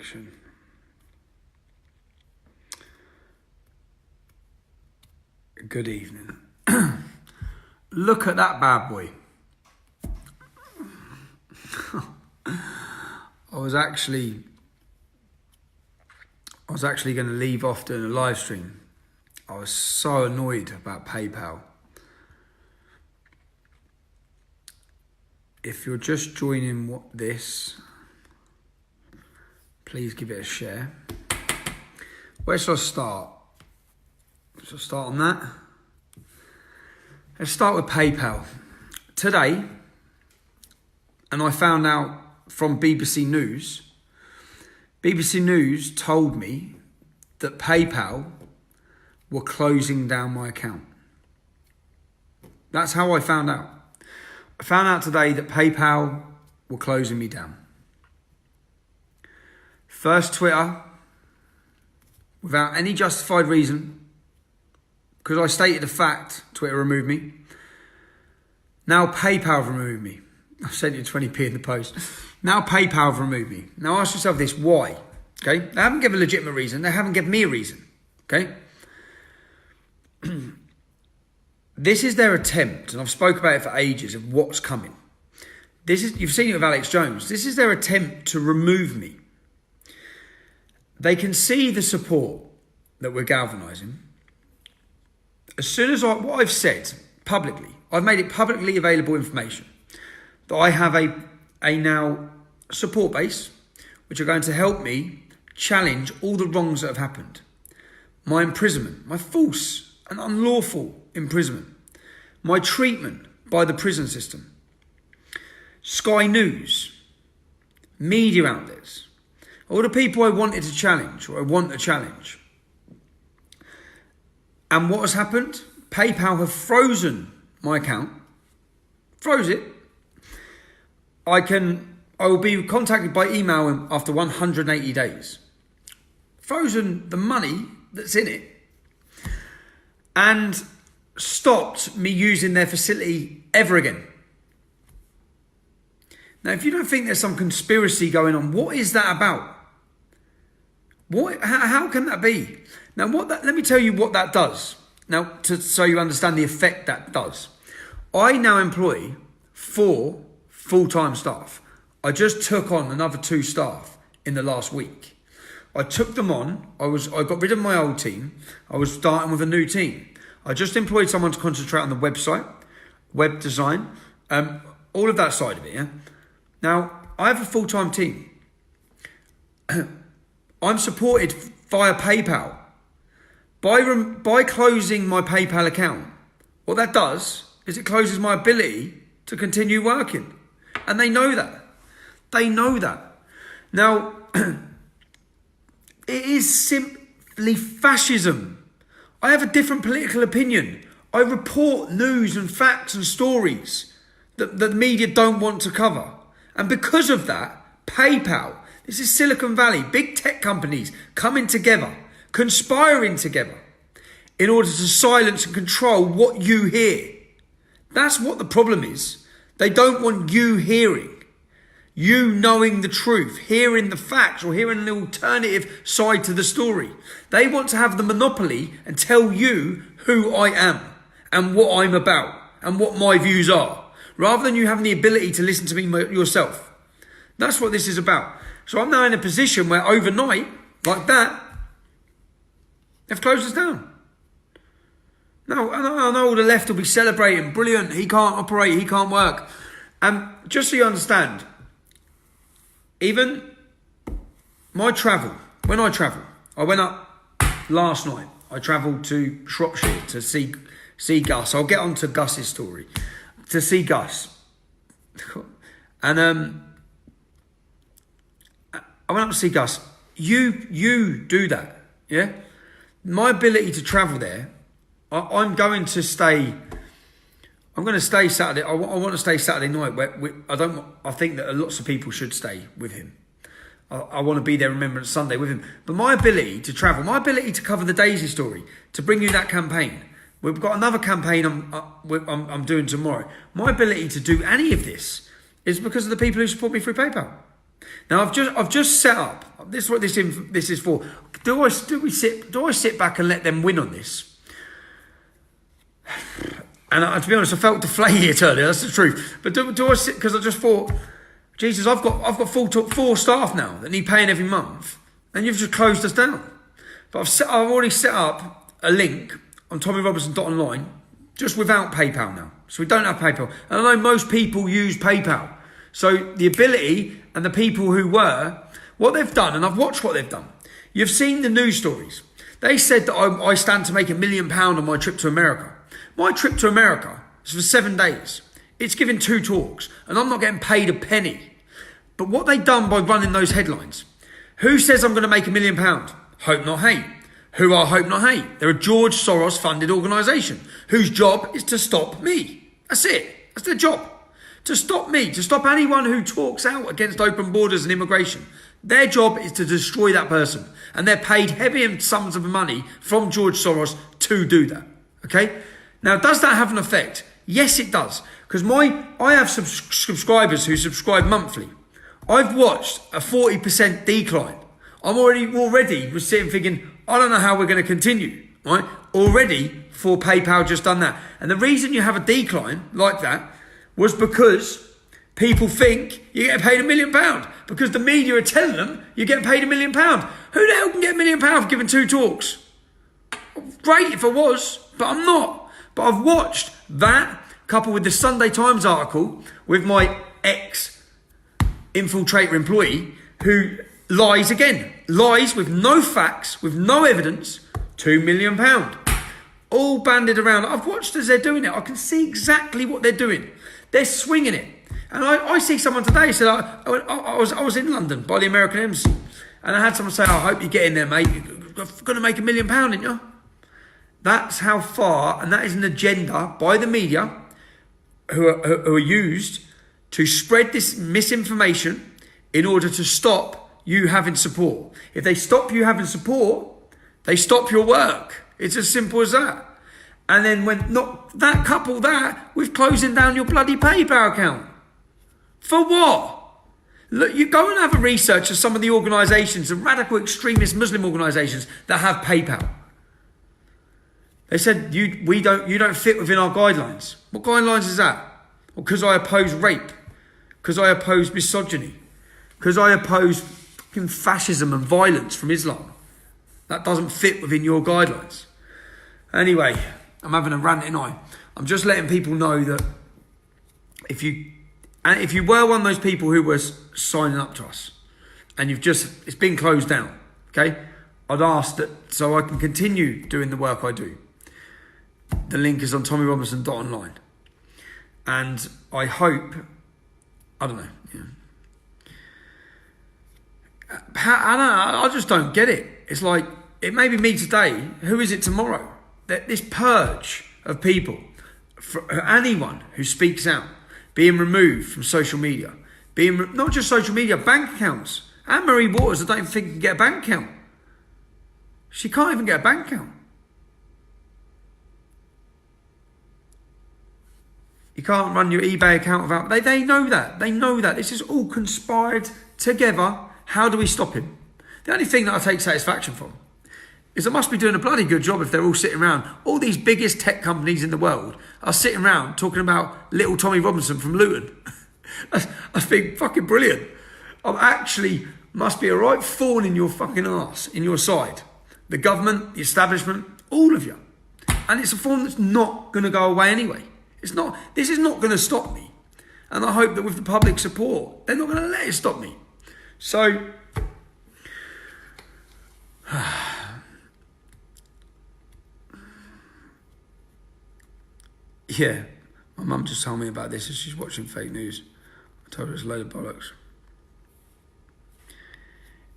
connection. Good evening. Look at that bad boy. I was actually going to leave off doing a live stream. I was so annoyed about PayPal. If you're just joining this, please give it a share. Where shall I start? Shall I start on that? Let's start with PayPal. Today, and I found out from BBC News told me that PayPal were closing down my account. That's how I found out. I found out today that PayPal were closing me down. First Twitter, without any justified reason, because I stated the fact, Twitter removed me. Now PayPal have removed me. I've sent you 20p in the post. Now PayPal have removed me. Now ask yourself this, why? Okay, they haven't given a legitimate reason. They haven't given me a reason. Okay. This is their attempt, and I've spoken about it for ages, of what's coming. You've seen it with Alex Jones. This is their attempt to remove me. They can see the support that we're galvanising. As soon as what I've said publicly, I've made it publicly available information that I have a now support base, which are going to help me challenge all the wrongs that have happened. My imprisonment, my false and unlawful imprisonment, my treatment by the prison system, Sky News, media outlets, all the people I wanted to challenge, or I want to challenge. And what has happened? PayPal have frozen my account. Froze it. I will be contacted by email after 180 days. Frozen the money that's in it. And stopped me using their facility ever again. Now, if you don't think there's some conspiracy going on, what is that about? How can that be? Now, let me tell you what that does. Now, so you understand the effect that does. I now employ 4 full-time staff. I just took on another 2 staff in the last week. I took them on. I got rid of my old team. I was starting with a new team. I just employed someone to concentrate on the website, web design, all of that side of it. Yeah. Now, I have a full-time team. I'm supported via PayPal. By closing my PayPal account, what that does is it closes my ability to continue working. And they know that. They know that. Now, it is simply fascism. I have a different political opinion. I report news and facts and stories that the media don't want to cover. And because of that, PayPal, this is Silicon Valley, big tech companies coming together, conspiring together in order to silence and control what you hear. That's what the problem is. They don't want you hearing. You knowing the truth, hearing the facts, or hearing an alternative side to the story. They want to have the monopoly and tell you who I am and what I'm about and what my views are, rather than you having the ability to listen to me yourself. That's what this is about. So I'm now in a position where overnight, like that, they've closed us down. Now, I know the left will be celebrating, brilliant, he can't operate, he can't work. And just so you understand, even my travel, when I travel, I went up last night. I travelled to Shropshire to see Gus. I'll get on to Gus's story. To see Gus. And I went up to see Gus. You do that, yeah? My ability to travel there, I'm going to stay Saturday. I want to stay Saturday night. I think that lots of people should stay with him. I want to be there Remembrance Sunday with him. But my ability to travel, my ability to cover the Daisy story, to bring you that campaign. We've got another campaign I'm doing tomorrow. My ability to do any of this is because of the people who support me through PayPal. Now I've just set up. This is what this is for. Do I sit back and let them win on this? And to be honest, I felt deflated earlier. That's the truth. But do I sit, because I just thought, Jesus, I've got four staff now that need paying every month, and you've just closed us down. But I've already set up a link on TommyRobertson.online just without PayPal now. So we don't have PayPal. And I know most people use PayPal. So the ability and the people who were, what they've done, and I've watched what they've done. You've seen the news stories. They said that I stand to make £1 million on my trip to America. My trip to America is for 7 days. It's giving 2 talks, and I'm not getting paid a penny. But what they've done by running those headlines, who says I'm going to make £1 million? Hope Not Hate. Who are Hope Not Hate? They're a George Soros funded organisation whose job is to stop me. That's it. That's their job. To stop me, to stop anyone who talks out against open borders and immigration. Their job is to destroy that person. And they're paid heavy sums of money from George Soros to do that. Okay? Now, does that have an effect? Yes, it does. Because I have subscribers who subscribe monthly. I've watched a 40% decline. I'm already was sitting thinking, I don't know how we're going to continue. Right? Already, for PayPal just done that. And the reason you have a decline like that was because people think you're getting paid £1 million. Because the media are telling them you're getting paid £1 million. Who the hell can get £1 million for giving 2 talks? Great if I was, but I'm not. But I've watched that coupled with the Sunday Times article with my ex-infiltrator employee who lies again. Lies with no facts, with no evidence, £2 million. All banded around. I've watched as they're doing it. I can see exactly what they're doing. They're swinging it. And I see someone today said, I was in London by the American Embassy, and I had someone say, I hope you get in there, mate. You're going to make £1 million, ain't you? That's how far, and that is an agenda by the media who are used to spread this misinformation in order to stop you having support. If they stop you having support, they stop your work. It's as simple as that. And then couple that with closing down your bloody PayPal account. For what? Look, you go and have a research of some of the organisations, the radical extremist Muslim organisations that have PayPal. They said you don't fit within our guidelines. What guidelines is that? Well, because I oppose rape, because I oppose misogyny, because I oppose fucking fascism and violence from Islam. That doesn't fit within your guidelines. Anyway, I'm having a rant, I'm just letting people know that if you were one of those people who was signing up to us and it's been closed down, okay? I'd ask that so I can continue doing the work I do. The link is on TommyRobertson.online. And I hope, I don't know. I just don't get it. It's like, it may be me today. Who is it tomorrow? This purge of people, for anyone who speaks out, being removed from social media, not just social media, bank accounts. Anne-Marie Waters, I don't even think can get a bank account. She can't even get a bank account. You can't run your eBay account without... They know that. They know that. This is all conspired together. How do we stop him? The only thing that I take satisfaction from is I must be doing a bloody good job if they're all sitting around. All these biggest tech companies in the world are sitting around talking about little Tommy Robinson from Luton. I think fucking brilliant. I actually must be a right thorn in your fucking arse, in your side. The government, the establishment, all of you. And it's a thorn that's not going to go away anyway. This is not going to stop me. And I hope that with the public support, they're not going to let it stop me. So... yeah, my mum just told me about this as she's watching fake news. I told her it's a load of bollocks.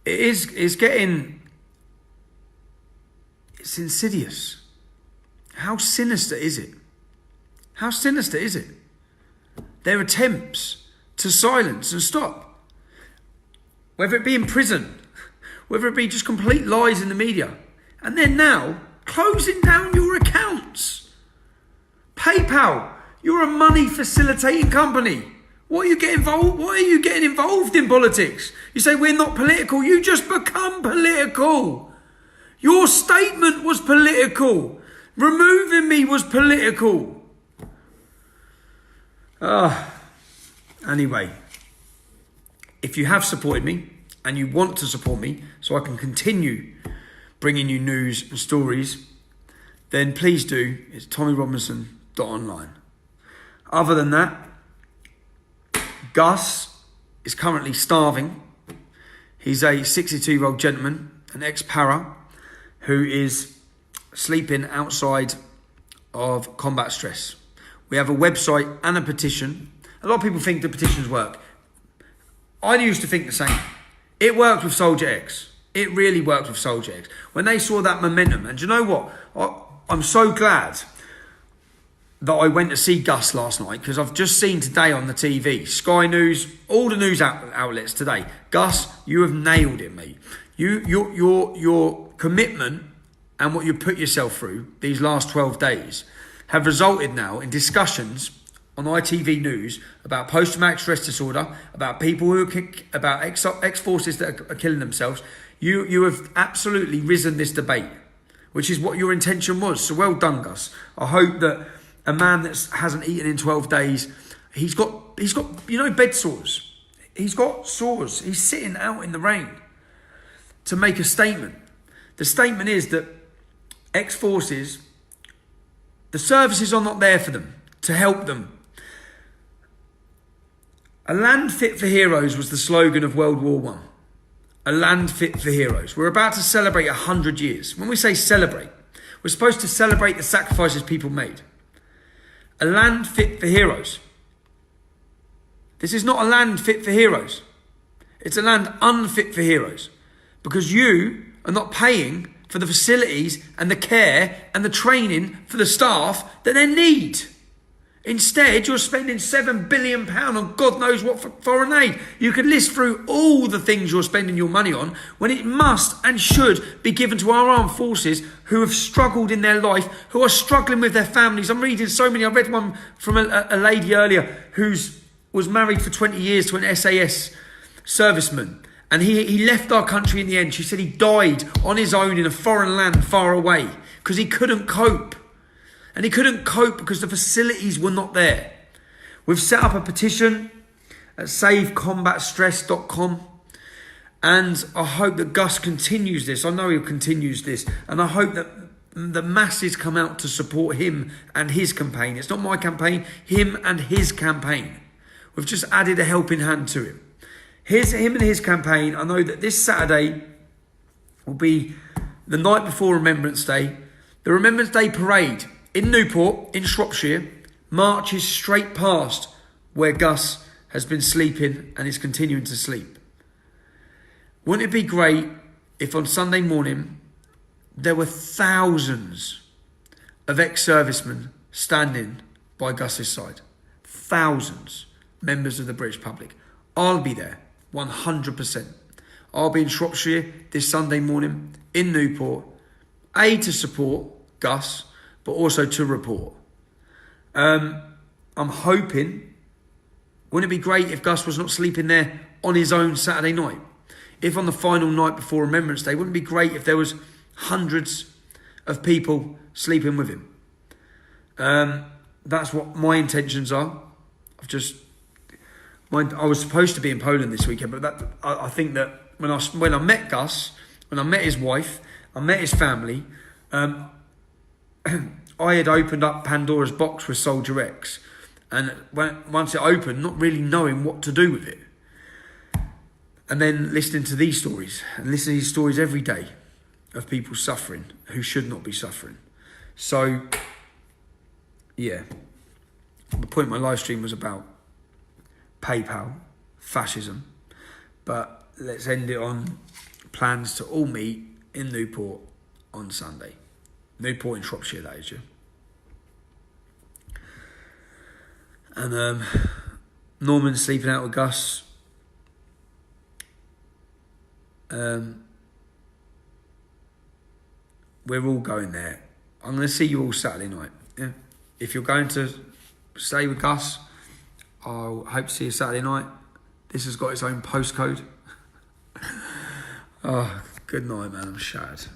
It's insidious. How sinister is it? How sinister is it? Their attempts to silence and stop. Whether it be in prison, whether it be just complete lies in the media. And then now, closing down your accounts. PayPal, you're a money facilitating company. Why are you getting involved in politics? You say we're not political. You just become political. Your statement was political. Removing me was political. Anyway, if you have supported me and you want to support me so I can continue bringing you news and stories, then please do. It's tommyrobinson.online. Other than that, Gus is currently starving. He's a 62-year-old gentleman, an ex-para, who is sleeping outside of combat stress. We have a website and a petition. A lot of people think the petitions work. I used to think the same. It worked with Soldier X. It really worked with Soldier X. When they saw that momentum, and do you know what? I'm so glad that I went to see Gus last night, because I've just seen today on the TV, Sky News, all the news outlets today. Gus, you have nailed it, mate. Your commitment and what you put yourself through these last 12 days have resulted now in discussions on ITV News about post-traumatic stress disorder, about people about ex-forces that are killing themselves. You have absolutely risen this debate, which is what your intention was. So well done, Gus. I hope that a man that hasn't eaten in 12 days, he's got bed sores. He's got sores. He's sitting out in the rain to make a statement. The statement is that ex-forces, the services are not there for them, to help them. A land fit for heroes was the slogan of World War I. A land fit for heroes. We're about to celebrate 100 years. When we say celebrate, we're supposed to celebrate the sacrifices people made. A land fit for heroes. This is not a land fit for heroes. It's a land unfit for heroes. Because you are not paying for the facilities and the care and the training for the staff that they need. Instead, you're spending £7 billion on God knows what for foreign aid. You could list through all the things you're spending your money on when it must and should be given to our armed forces who have struggled in their life, who are struggling with their families. I'm reading so many. I read one from a lady earlier who was married for 20 years to an SAS serviceman. And he left our country in the end. She said he died on his own in a foreign land far away because he couldn't cope. And he couldn't cope because the facilities were not there. We've set up a petition at savecombatstress.com. And I hope that Gus continues this. I know he'll continue this. And I hope that the masses come out to support him and his campaign. It's not my campaign, him and his campaign. We've just added a helping hand to him. Here's him and his campaign. I know that this Saturday will be the night before Remembrance Day. The Remembrance Day parade in Newport, in Shropshire, marches straight past where Gus has been sleeping and is continuing to sleep. Wouldn't it be great if on Sunday morning there were thousands of ex-servicemen standing by Gus's side? Thousands, members of the British public. I'll be there, 100%. I'll be in Shropshire this Sunday morning, in Newport, to support Gus, but also to report. I'm hoping, wouldn't it be great if Gus was not sleeping there on his own Saturday night? If on the final night before Remembrance Day, wouldn't it be great if there was hundreds of people sleeping with him? That's what my intentions are. I was supposed to be in Poland this weekend, but I think that when I met Gus, when I met his wife, I met his family, I had opened up Pandora's box with Soldier X, and once it opened, not really knowing what to do with it, and then listening to these stories and listening to these stories every day of people suffering who should not be suffering. So, yeah, the point of my live stream was about PayPal, fascism, but let's end it on plans to all meet in Newport on Sunday. Newport in Shropshire, that is, yeah. And Norman's sleeping out with Gus. We're all going there. I'm going to see you all Saturday night. Yeah? If you're going to stay with Gus, I'll hope to see you Saturday night. This has got its own postcode. Oh, good night, man. I'm shattered.